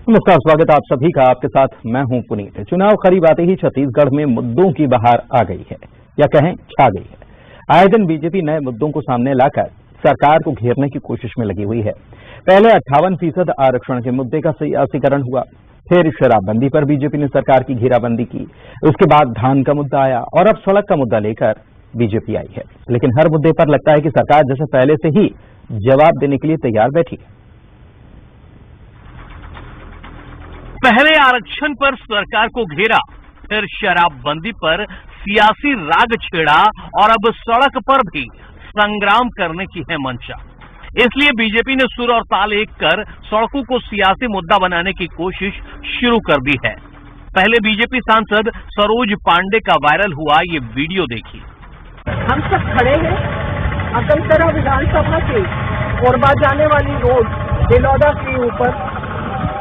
नमस्कार, स्वागत आप सभी का। आपके साथ मैं हूं पुनीत। चुनाव करीब आते ही छत्तीसगढ़ में मुद्दों की बहार आ गई है, या कहें छा गई है। आए दिन बीजेपी नए मुद्दों को सामने लाकर सरकार को घेरने की कोशिश में लगी हुई है। पहले 58% आरक्षण के मुद्दे का सियासीकरण हुआ, फिर शराबबंदी पर बीजेपी ने सरकार की घेराबंदी की, उसके बाद धान का मुद्दा आया और अब सड़क का मुद्दा लेकर बीजेपी आई है। लेकिन हर मुद्दे पर लगता है कि सरकार जैसे पहले से ही जवाब देने के लिए तैयार बैठी है। पहले आरक्षण पर सरकार को घेरा, फिर शराबबंदी पर सियासी राग छेड़ा और अब सड़क पर भी संग्राम करने की है मंशा। इसलिए बीजेपी ने सुर और ताल एक कर सड़कों को सियासी मुद्दा बनाने की कोशिश शुरू कर दी है। पहले बीजेपी सांसद सरोज पांडे का वायरल हुआ ये वीडियो देखिए। हम सब खड़े हैं अकलतरा विधानसभा के कोरबा जाने वाली रोड बेलौदा के ऊपर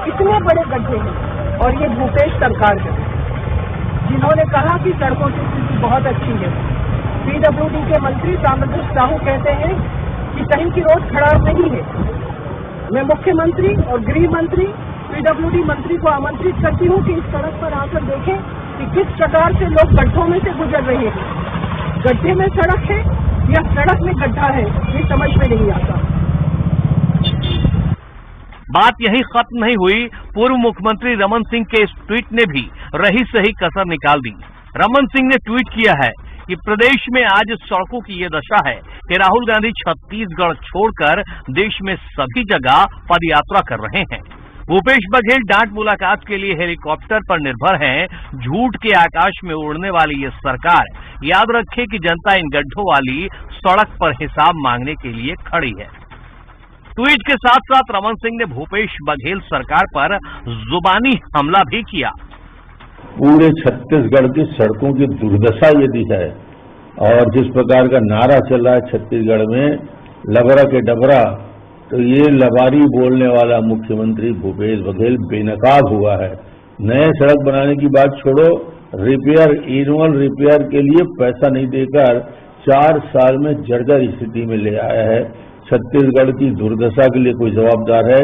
इतने बड़े गड्ढे हैं और ये भूपेश सरकार है जिन्होंने कहा कि सड़कों की स्थिति बहुत अच्छी है। पीडब्ल्यूडी के मंत्री ताम्रध्वज साहू कहते हैं कि कहीं की रोड खराब नहीं है। मैं मुख्यमंत्री और गृह मंत्री पीडब्ल्यूडी मंत्री को आमंत्रित करती हूँ कि इस सड़क पर आकर देखें कि किस प्रकार से लोग गड्ढों में से गुजर रहे हैं। गड्ढे में सड़क है या सड़क में गड्ढा है, ये समझ में नहीं आता। बात यही खत्म नहीं हुई। पूर्व मुख्यमंत्री रमन सिंह के इस ट्वीट ने भी रही सही कसर निकाल दी। रमन सिंह ने ट्वीट किया है कि प्रदेश में आज सड़कों की ये दशा है कि राहुल गांधी छत्तीसगढ़ छोड़कर देश में सभी जगह पदयात्रा कर रहे हैं। भूपेश बघेल डांट मुलाकात के लिए हेलीकॉप्टर पर निर्भर हैं। झूठ के आकाश में उड़ने वाली ये सरकार याद रखे कि जनता इन गड्ढों वाली सड़क पर हिसाब मांगने के लिए खड़ी है। ट्वीट के साथ साथ रमन सिंह ने भूपेश बघेल सरकार पर जुबानी हमला भी किया। पूरे छत्तीसगढ़ की सड़कों की दुर्दशा यदि है और जिस प्रकार का नारा चल रहा है छत्तीसगढ़ में लबरा के डबरा, तो ये लबारी बोलने वाला मुख्यमंत्री भूपेश बघेल बेनकाब हुआ है। नए सड़क बनाने की बात छोड़ो, रिपेयर एनुअल रिपेयर के लिए पैसा नहीं देकर 4 साल में जर्जर स्थिति में ले आया है। छत्तीसगढ़ की दुर्दशा के लिए कोई जवाबदार है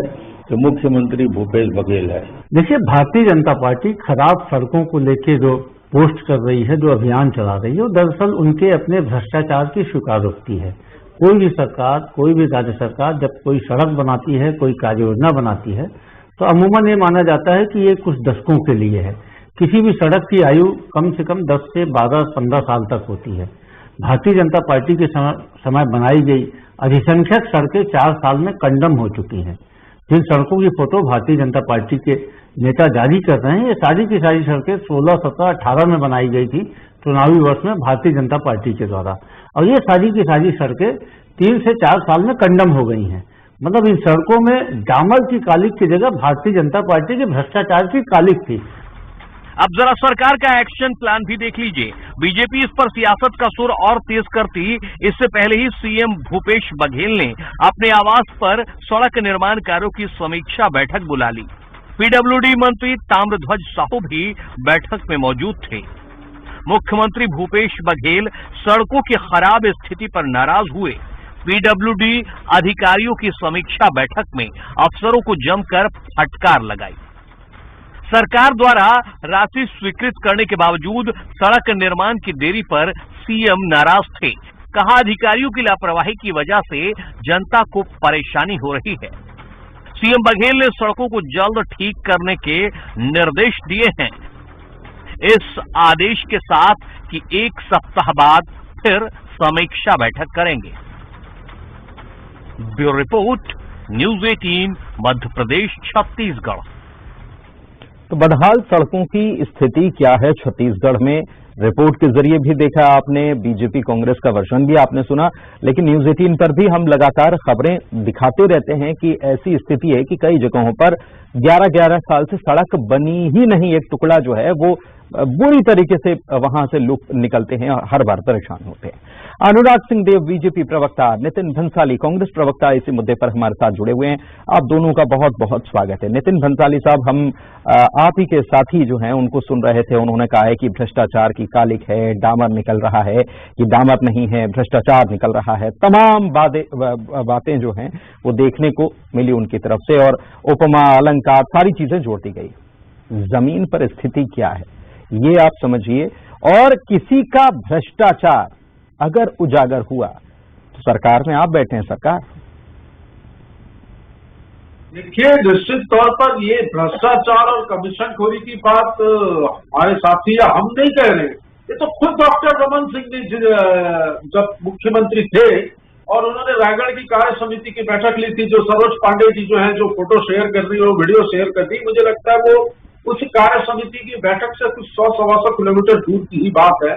तो मुख्यमंत्री भूपेश बघेल है। देखिए, भारतीय जनता पार्टी खराब सड़कों को लेकर जो पोस्ट कर रही है, जो अभियान चला रही है, वो दरअसल उनके अपने भ्रष्टाचार की स्वीकारोक्ति है। कोई भी सरकार, कोई भी राज्य सरकार जब कोई सड़क बनाती है, कोई कार्य योजना बनाती है, तो अमूमन ये माना जाता है कि ये कुछ दशकों के लिए है। किसी भी सड़क की आयु कम से कम 10 से 12-15 साल तक होती है। भारतीय जनता पार्टी के समय बनाई गई अधिसंख्यक सड़कें 4 साल में कंडम हो चुकी हैं। जिन सड़कों की फोटो भारतीय जनता पार्टी के नेता जारी कर रहे हैं, ये सारी की सारी सड़कें 16, 17, 18 में बनाई गई थी चुनावी वर्ष में भारतीय जनता पार्टी के द्वारा, और ये सारी की सारी सड़कें 3 से 4 साल में कंडम हो गई हैं। मतलब इन सड़कों में डामर की कालिक की जगह भारतीय जनता पार्टी के भ्रष्टाचार की कालिक थी। अब जरा सरकार का एक्शन प्लान भी देख लीजिए। बीजेपी इस पर सियासत का सुर और तेज करती इससे पहले ही सीएम भूपेश बघेल ने अपने आवास पर सड़क निर्माण कार्यों की समीक्षा बैठक बुला ली। पीडब्ल्यूडी मंत्री ताम्रध्वज साहू भी बैठक में मौजूद थे। मुख्यमंत्री भूपेश बघेल सड़कों की खराब स्थिति पर नाराज हुए। पीडब्ल्यूडी अधिकारियों की समीक्षा बैठक में अफसरों को जमकर फटकार लगाई। सरकार द्वारा राशि स्वीकृत करने के बावजूद सड़क निर्माण की देरी पर सीएम नाराज थे। कहा, अधिकारियों की लापरवाही की वजह से जनता को परेशानी हो रही है। सीएम बघेल ने सड़कों को जल्द ठीक करने के निर्देश दिए हैं, इस आदेश के साथ कि 1 सप्ताह बाद फिर समीक्षा बैठक करेंगे। Bureau report, news 18, Madhya Pradesh, Chhattisgarh. तो बदहाल सड़कों की स्थिति क्या है छत्तीसगढ़ में, रिपोर्ट के जरिए भी देखा आपने, बीजेपी कांग्रेस का वर्जन भी आपने सुना, लेकिन न्यूज़ 18 पर भी हम लगातार खबरें दिखाते रहते हैं कि ऐसी स्थिति है कि कई जगहों पर 11-11 साल से सड़क बनी ही नहीं। एक टुकड़ा जो है वो बुरी तरीके से वहां से लोग निकलते हैं और हर बार परेशान होते हैं। अनुराग सिंह देव बीजेपी प्रवक्ता, नितिन भंसाली कांग्रेस प्रवक्ता इसी मुद्दे पर हमारे साथ जुड़े हुए हैं। आप दोनों का बहुत बहुत स्वागत है। नितिन भंसाली साहब, हम आप ही के साथी जो हैं उनको सुन रहे थे, उन्होंने कहा है कि भ्रष्टाचार की कालिक है, डामर निकल रहा है, कि डामर नहीं है, भ्रष्टाचार निकल रहा है। तमाम बातें जो हैं वो देखने को मिली उनकी तरफ से और उपमा, अलंकार, सारी चीजें जोड़ दी गई। जमीन पर स्थिति क्या है ये आप समझिए। और किसी का भ्रष्टाचार अगर उजागर हुआ तो सरकार में आप बैठे हैं सरकार। देखिए, निश्चित तौर पर ये भ्रष्टाचार और कमीशनखोरी की बात हमारे साथी या हम नहीं कह रहे, ये तो खुद डॉक्टर रमन सिंह ने जब मुख्यमंत्री थे और उन्होंने रायगढ़ की कार्य समिति की बैठक ली थी, जो सरोज पांडे जी जो है जो फोटो शेयर कर रही है, वीडियो शेयर कर रही, मुझे लगता है वो उस कार्य समिति की बैठक से कुछ 100-125 किलोमीटर दूर की ही बात है।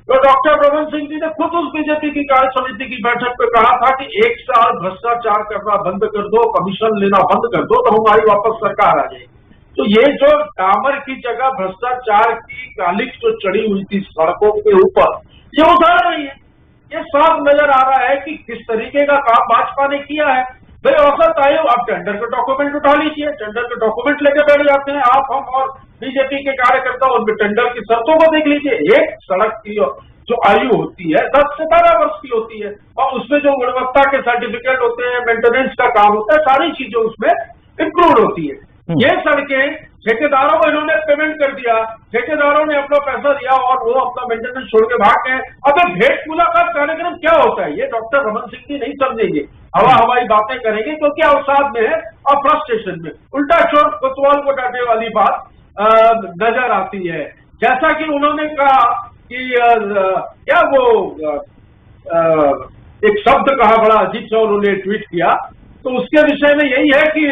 तो डॉक्टर रमन सिंह जी ने खुद उस बीजेपी की कार्य समिति की बैठक पे कहा था कि 1 साल भ्रष्टाचार करना बंद कर दो, कमीशन लेना बंद कर दो, तो हमारी वापस सरकार आ जाएगी। तो ये जो डामर की जगह भ्रष्टाचार की कालिक जो चढ़ी हुई थी सड़कों के ऊपर, ये उधर नहीं है। ये साफ नजर आ रहा है कि किस तरीके का काम भाजपा ने किया है। भाई औसत आयोग, आप टेंडर के डॉक्यूमेंट उठा लीजिए, टेंडर के डॉक्यूमेंट लेके बैठ जाते हैं आप, हम और बीजेपी के कार्यकर्ता, उनमें टेंडर की शर्तों को देख लीजिए। एक सड़क की जो आयु होती है 10 से 12 वर्ष की होती है और उसमें जो गुणवत्ता के सर्टिफिकेट होते हैं, मेंटेनेंस का काम होता है, सारी चीजें उसमें इंक्लूड होती है। ये सड़कें ठेकेदारों को इन्होंने पेमेंट कर दिया, ठेकेदारों ने अपना पैसा दिया और वो अपना मेंटेनेंस छोड़ के भाग गए। अब भेंट मुलाकात कार्यक्रम क्या होता है ये डॉक्टर रमन सिंह जी नहीं समझेंगे, हवाई बातें करेंगे क्योंकि अवसाद में है और फ्रस्ट्रेशन में। उल्टा चोर कोतवाल को डांटने वाली बात नजर आती है। जैसा कि उन्होंने कहा कि क्या वो एक शब्द कहा बड़ा अजीब सा उन्होंने ट्वीट किया, तो उसके विषय में यही है कि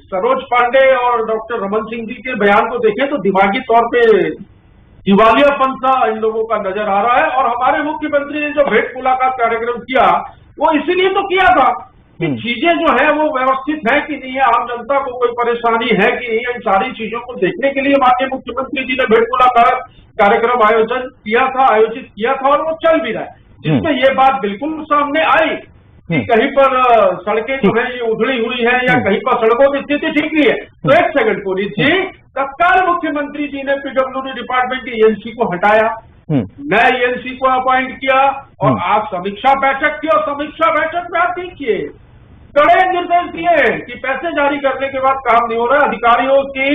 सरोज पांडे और डॉक्टर रमन सिंह जी के बयान को देखें तो दिमागी तौर पे दिवालियापन सा इन लोगों का नजर आ रहा है। और हमारे मुख्यमंत्री ने जो भेंट मुलाकात कार्यक्रम किया वो इसीलिए तो किया था कि चीजें जो है वो व्यवस्थित है कि नहीं है, आम जनता को कोई परेशानी है कि नहीं है, इन सारी चीजों को देखने के लिए माननीय मुख्यमंत्री जी ने भेंट मुलाकात कार्यक्रम आयोजित किया था और वो चल भी रहा है, जिसमें ये बात बिल्कुल सामने आई कि कहीं पर सड़कें जो है ये उधड़ी हुई है या कहीं पर सड़कों की स्थिति ठीक नहीं है। तो एक सेकंड पुलिस जी, तत्काल मुख्यमंत्री जी ने पीडब्ल्यूडी डिपार्टमेंट की एएनसी को हटाया, नए एएनसी को अपॉइंट किया और आज समीक्षा बैठक की और समीक्षा बैठक में आप देखिए कड़े निर्देश दिए कि पैसे जारी करने के बाद काम नहीं हो रहा, अधिकारियों की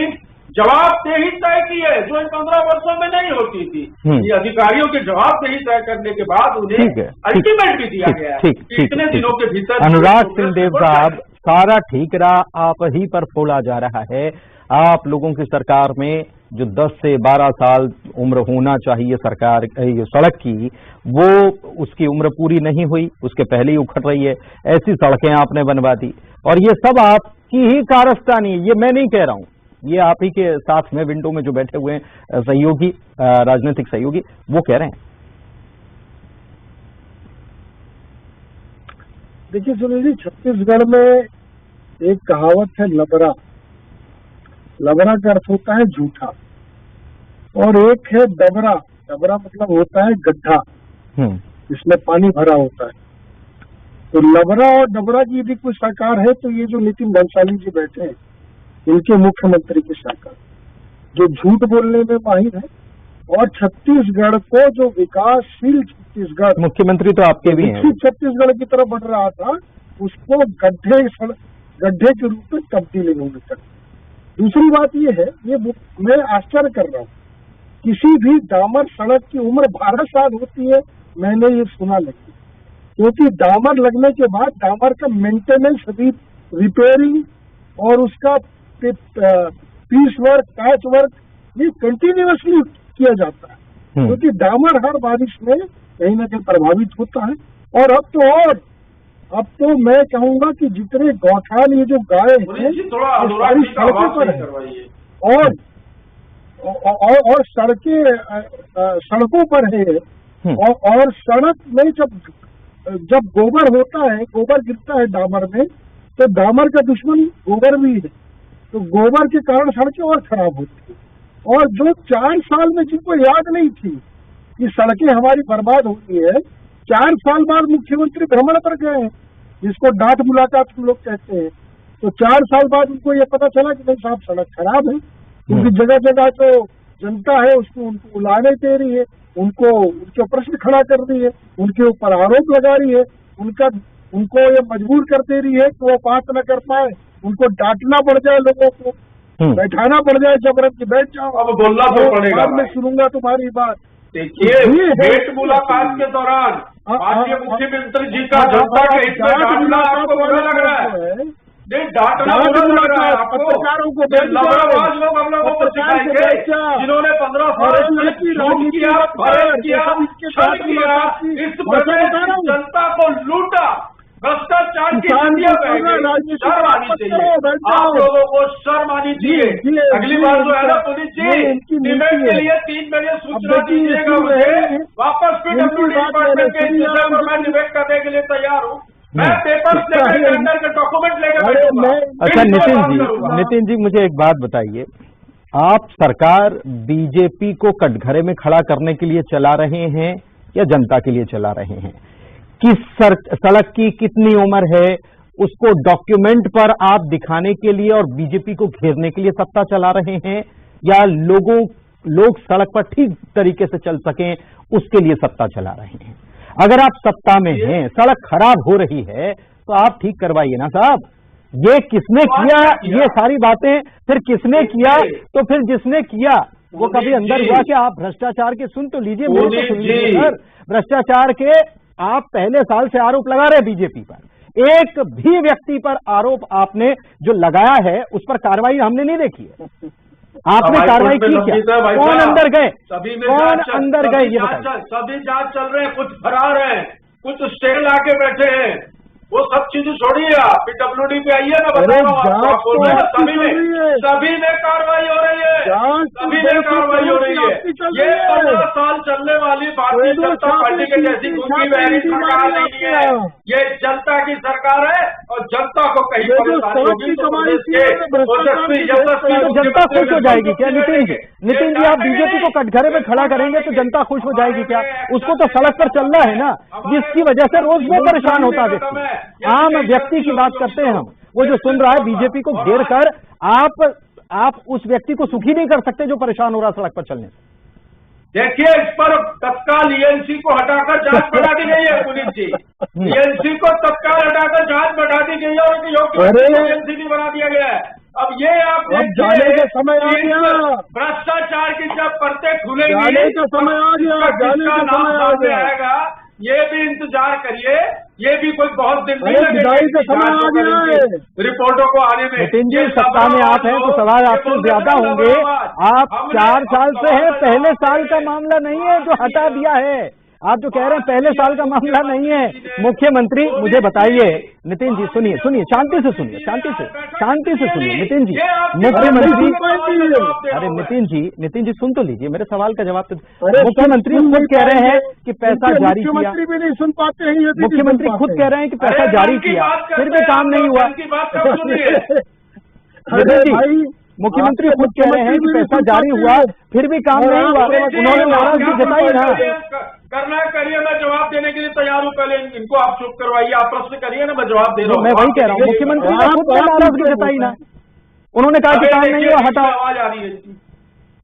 जवाबदेही तय की है जो इन 15 वर्षों में नहीं होती थी। ये अधिकारियों की जवाबदेही तय करने के बाद उन्हें अल्टीमेट भी दिया गया है कि इतने दिनों के भीतर। अनुराग सिंहदेव साहब, सारा ठीक रहा आप ही पर फोड़ा जा रहा है। आप लोगों की सरकार में जो 10 से 12 साल उम्र होना चाहिए सरकार सड़क की, वो उसकी उम्र पूरी नहीं हुई, उसके पहले ही उखड़ रही है। ऐसी सड़कें आपने बनवा दी और ये सब आपकी ही कारस्तानी है, ये मैं नहीं कह रहा हूं, ये आप ही के साथ में विंडो में जो बैठे हुए हैं सहयोगी, राजनीतिक सहयोगी, वो कह रहे हैं। देखिए सुनील जी, छत्तीसगढ़ में एक कहावत है लबरा। लबरा का अर्थ होता है झूठा, और एक है डबरा। डबरा मतलब होता है गड्ढा जिसमें पानी भरा होता है। तो लबरा और डबरा की यदि कोई सरकार है तो ये जो नितिन भंसाली जी बैठे हैं इनके मुख्यमंत्री की सरकार, जो झूठ बोलने में माहिर है और छत्तीसगढ़ को जो विकासशील छत्तीसगढ़, मुख्यमंत्री तो आपके भी हैं, छत्तीसगढ़ की तरफ बढ़ रहा था, उसको गड्ढे के रूप में तब्दील इन्होंने कर। दूसरी बात ये है, ये मैं आश्चर्य कर रहा हूँ, किसी भी डामर सड़क की उम्र 12 साल होती है, मैंने ये सुना नहीं, क्योंकि डामर लगने के बाद डामर का मेंटेनेंस, रिपेयरिंग और उसका पीस वर्क, पैच वर्क, ये कंटिन्यूअसली किया जाता है, क्योंकि डामर हर बारिश में कहीं न कहीं प्रभावित होता है। और अब तो मैं कहूंगा कि जितने गौठान ये जो गाय हैं सारी सड़कों पर है और सड़कों पर है और सड़क में जब गोबर होता है, गोबर गिरता है डामर में, तो डामर का दुश्मन गोबर भी है, तो गोबर के कारण सड़कें और खराब होती है। और जो 4 साल में जिनको याद नहीं थी कि सड़कें हमारी बर्बाद होती है, 4 साल बाद मुख्यमंत्री भ्रमण पर गए, जिसको डांट मुलाकात हम लोग कहते हैं, तो 4 साल बाद उनको ये पता चला कि नहीं साहब सड़क खराब है, क्योंकि जगह जगह जो जनता है उसको उनको बुला नहीं दे रही है, उनको उनके प्रश्न खड़ा कर रही है, उनके ऊपर आरोप लगा रही है, उनको ये मजबूर कर दे रही है कि वो पास न कर पाए, उनको डांटना पड़ जाए, लोगों को बैठाना पड़ जाए, जबरन की बैठ जाओ, अब बोलना तो पड़ेगा। बाद में सुनूंगा तुम्हारी बात। देखिए, भेंट मुलाकात के दौरान माननीय मुख्यमंत्री जी का जनता के हित में डांटना आपको बुरा लग रहा है? नहीं, डांटना बुरा लग रहा है आपको? पत्रकारों को लबरबाज लोग हम लोगों को सिखाएंगे, जिन्होंने 15 साल लूट किया, भरण किया, छल किया, इस प्रदेश की जनता को लूटा, भ्रष्टाचार की दुनिया में शर्म आनी चाहिए। आप लोगों को शर्म आनी चाहिए। अगली बार जो है ना पुलिस जी, डिबेट के लिए 3 बजे सूचना दीजिएगा मुझे, वापस फिर WD डिपार्टमेंट के इंतजार पर मैं डिबेट करने के लिए तैयार हूँ। मैं पेपर्स लेकर अंदर के डॉक्यूमेंट लेकर अच्छा नितिन जी मुझे एक बात बताइए, आप सरकार बीजेपी को कटघरे में खड़ा करने के लिए चला रहे हैं या जनता के लिए चला रहे हैं? किस सड़क की कितनी उम्र है उसको डॉक्यूमेंट पर आप दिखाने के लिए और बीजेपी को घेरने के लिए सत्ता चला रहे हैं, या लोग सड़क पर ठीक तरीके से चल सकें उसके लिए सत्ता चला रहे हैं? अगर आप सत्ता में हैं, सड़क खराब हो रही है तो आप ठीक करवाइए ना साहब। ये किसने किया, ये सारी बातें फिर किसने किया, तो फिर जिसने किया वो कभी अंदर हुआ कि आप भ्रष्टाचार के सुन तो लीजिए, मेरे तो सुन लीजिए सर। भ्रष्टाचार के आप पहले साल से आरोप लगा रहे बीजेपी पर, एक भी व्यक्ति पर आरोप आपने जो लगाया है उस पर कार्रवाई हमने नहीं देखी है। आपने कार्रवाई की क्या? कौन अंदर गए, कौन अंदर गए ये बताइए। सभी जांच चल रहे हैं, कुछ फरार हैं, कुछ स्टे लाके बैठे हैं, वो सब चीजें छोड़िए, आप PWD पे आइए ना, सभी में कार्रवाई हो रही है, सभी में कार्रवाई हो रही है। ये 15 साल चलने वाली भारतीय जनता पार्टी के जैसी गुंगी बहरी सरकार नहीं है, ये जनता की सरकार है और जनता को कहीं परेशानी होगी तो जनता खुश हो जाएगी क्या? नितिन जी आप बीजेपी को कटघरे में खड़ा करेंगे तो जनता खुश हो जाएगी क्या? उसको तो सड़क पर चलना है ना, जिसकी वजह से रोज वो परेशान होता है व्यक्ति। आम व्यक्ति की बात करते हैं हम, वो जो सुन रहा है बीजेपी को घेर कर आप उस व्यक्ति को सुखी नहीं कर सकते जो परेशान हो रहा सड़क पर चलने से। देखिए, इस पर तत्काल ENC को हटाकर जांच बढ़ा दी गई है पुलिस जी, ENC को तत्काल हटाकर जांच बढ़ा दी गई है और ENC भी बना दिया गया है। अब ये आप जाने का समय आ गया, भ्रष्टाचार की जब परतें खुलेंगी, जाने का समय आ गया, जाने का समय आ गया आएगा, ये भी इंतजार करिए, ये भी कोई बहुत दिन नहीं लगेगा रिपोर्टों को आने में। नितिन जी सत्ता में आप हैं तो सवाल आपसे ज्यादा होंगे, आप 4 साल से हैं, पहले साल का मामला नहीं है जो हटा दिया है। आप जो कह रहे हैं पहले साल का मामला नहीं है। मुख्यमंत्री मुझे बताइए, नितिन जी सुनिए, शांति से सुनिए, शांति से सुनिए नितिन जी। मुख्यमंत्री, अरे नितिन जी सुन तो लीजिए, मेरे सवाल का जवाब तो। मुख्यमंत्री खुद कह रहे हैं कि पैसा जारी किया, मुख्यमंत्री भी नहीं सुन पाते हैं, मुख्यमंत्री खुद कह रहे हैं कि पैसा जारी किया फिर भी काम नहीं हुआ। मुख्यमंत्री खुद कह रहे हैं कि पैसा जारी हुआ फिर भी काम नहीं हुआ, उन्होंने नाराजगी जताई ना। करना करिए, मैं जवाब देने के लिए तैयार हूँ। पहले इनको आप चुप करवाइए, आप प्रश्न करिए ना, मैं जवाब दे रहा हूँ। मैं वही कह रहा हूँ, मुख्यमंत्री ने खुद नाराजगी जताई ना, उन्होंने कहा कि काम नहीं हुआ हटाओ, आवाज आ रही है,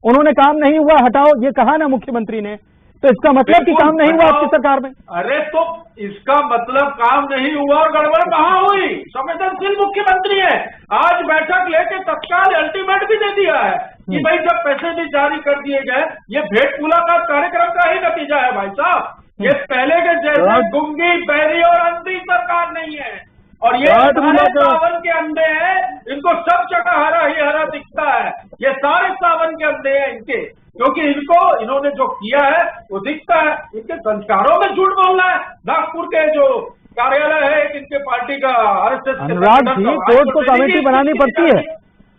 उन्होंने काम नहीं हुआ हटाओ ये कहा ना मुख्यमंत्री ने, तो इसका मतलब कि काम नहीं हुआ आपकी सरकार में। अरे तो इसका मतलब काम नहीं हुआ और गड़बड़ कहाँ हुई? संवेदनशील मुख्यमंत्री है, आज बैठक लेके तत्काल अल्टीमेट भी दे दिया है कि भाई जब पैसे भी जारी कर दिए गए, ये भेंट मुलाकात कार्यक्रम का ही नतीजा है भाई साहब। ये पहले के जैसे गुंगी बहरी और अंधी सरकार नहीं है, और ये सावन के अंधे हैं, इनको सब जगह हरा ही हरा दिखता है। ये सारे सावन के अंधे हैं इनके, क्योंकि इन्होंने जो किया है वो दिखता है। इनके संस्कारों में झूठ बोलना है। नागपुर के जो कार्यालय है इनके पार्टी का RSS, अनुराग जी कोर्ट को कमेटी बनानी पड़ती है,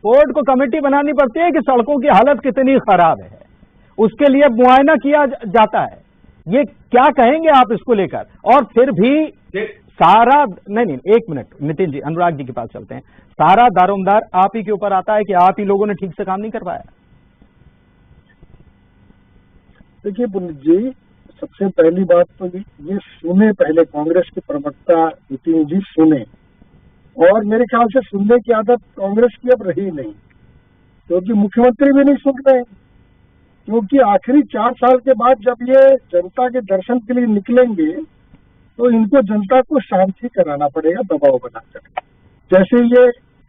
कोर्ट को कमेटी बनानी पड़ती है कि सड़कों की हालत कितनी खराब है, उसके लिए मुआयना किया जाता है। ये क्या कहेंगे आप इसको लेकर? और फिर भी सारा नहीं, एक मिनट नितिन जी, अनुराग जी के पास चलते हैं। सारा दारोमदार आप ही के ऊपर आता है कि आप ही लोगों ने ठीक से काम नहीं कर पाया। देखिए पुनीत जी, सबसे पहली बात तो ये सुने, पहले कांग्रेस के प्रवक्ता नितिन जी सुने, और मेरे ख्याल से सुनने की आदत कांग्रेस की अब रही नहीं, क्योंकि मुख्यमंत्री भी नहीं सुन रहे। क्योंकि आखिरी 4 साल के बाद जब ये जनता के दर्शन के लिए निकलेंगे तो इनको जनता को शांति कराना पड़ेगा, दबाव बनाकर, जैसे ये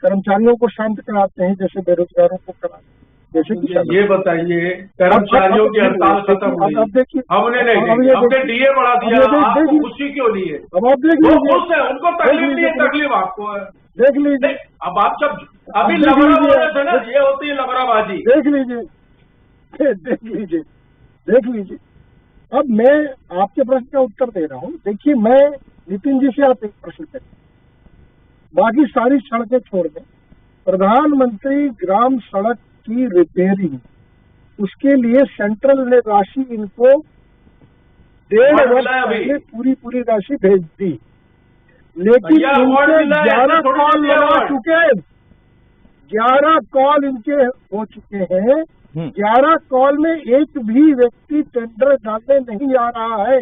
कर्मचारियों को शांत कराते हैं, जैसे बेरोजगारों को कराते हैं। जैसे कि ये बताइए, कर्मचारियों की हड़ताल खत्म हुई, अब देखिए, हमने नहीं, हमने डीए बढ़ा दिया, आपको खुशी क्यों नहीं है? अब आप देख वो लीजिए, खुश है, उनको तकलीफ नहीं है, तकलीफ आपको है। देख लीजिए, अब आप जब अभी लबरा बोल रहे थे ना, ये होती है लबराबाजी। देख लीजिए, देख लीजिए, देख लीजिए। अब मैं आपके प्रश्न का उत्तर दे रहा हूँ। देखिए, मैं नितिन जी से आप एक प्रश्न करें, बाकी सारी सड़कें छोड़ दें, प्रधानमंत्री ग्राम सड़क की रिपेयरिंग, उसके लिए सेंट्रल ने राशि इनको 1.5 वर्ष पहले पूरी राशि भेज दी, लेकिन इनके 11 कॉल लगा चुके, 11 कॉल इनके हो चुके हैं। 11 कॉल में एक भी व्यक्ति टेंडर डालने नहीं आ रहा है।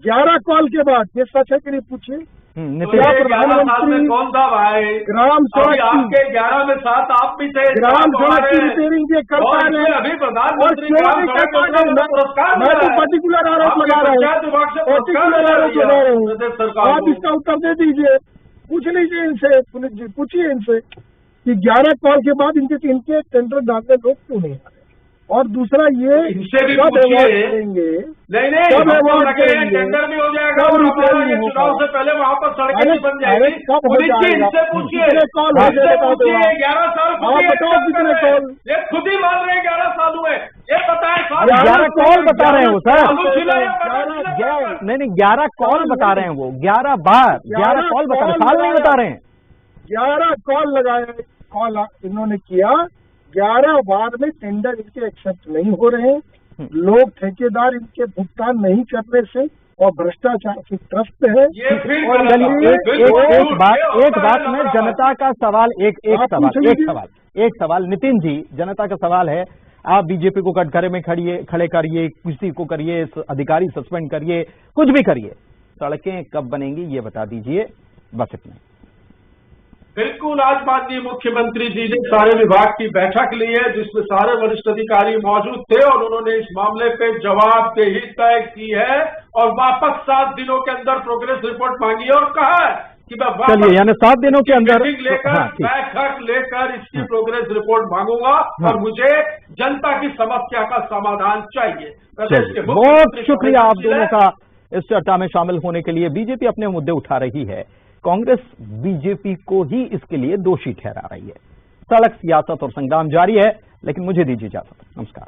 11 कॉल के बाद, ये सच है कि नहीं पूछिए। क्या प्रधानमंत्री कौन था भाई? ग्राम सड़क आपके 11 में 7 आप भी थे। ग्राम सड़क की रिपेयरिंग के कर पा रहे हैं, अभी प्रधानमंत्री मैं तो पर्टिकुलर आरोप लगा रहा हूँ, पर्टिकुलर आरोप लगा रहा हूँ। आप इसका उत्तर दे दीजिए, पूछ लीजिए इनसे, पुलिस जी पूछिए इनसे कि 11 कॉल के बाद इनके टेंडर डालने लोग क्यों नहीं आ रहे। और दूसरा ये इनसे भी कब पूछिए, देंगे, नहीं कब अवार्ड देंगे, टेंडर भी हो जाएगा कब और रिपेयरिंग होगा, चुनाव से पहले वहाँ पर सड़कें भी बन जाएगी। कब हो जाएगा, इनसे पूछिए, कितने कॉल हो गए बता दो, 11 साल आप बताओ कितने कॉल, ये खुद ही मान रहे हैं 11 साल हुए, ये बताए 11 कॉल बता रहे हैं वो सर, नहीं 11 कॉल बता रहे हैं वो, 11 बार 11 कॉल बता रहे हैं, साल नहीं बता रहे हैं। 11 कॉल लगाए, कॉल इन्होंने किया, 11 बार में टेंडर इनके एक्सेप्ट नहीं हो रहे हैं। लोग ठेकेदार इनके भुगतान नहीं करने से और भ्रष्टाचार से त्रस्त है। और एक बात में जनता का सवाल, एक सवाल नितिन जी, जनता का सवाल है, आप बीजेपी को कटघरे में खड़े करिए, किसी को करिए, अधिकारी सस्पेंड करिए, कुछ भी करिए, सड़कें कब बनेंगी ये बता दीजिए, बस इतना। बिल्कुल, आज माननीय मुख्यमंत्री जी ने सारे विभाग की बैठक ली है, जिसमें सारे वरिष्ठ अधिकारी मौजूद थे और उन्होंने इस मामले पे जवाबदेही तय की है और वापस 7 दिनों के अंदर प्रोग्रेस रिपोर्ट मांगी है और कहा है कि मैं चलिए, यानी 7 दिनों के अंदर बैठक लेकर इसकी प्रोग्रेस रिपोर्ट मांगूंगा और मुझे जनता की समस्या का समाधान चाहिए। बहुत शुक्रिया आप दोनों का इस चर्चा में शामिल होने के लिए। बीजेपी अपने मुद्दे उठा रही है, कांग्रेस बीजेपी को ही इसके लिए दोषी ठहरा रही है। सड़क सियासत और संग्राम जारी है, लेकिन मुझे दीजिए इजाजत। नमस्कार।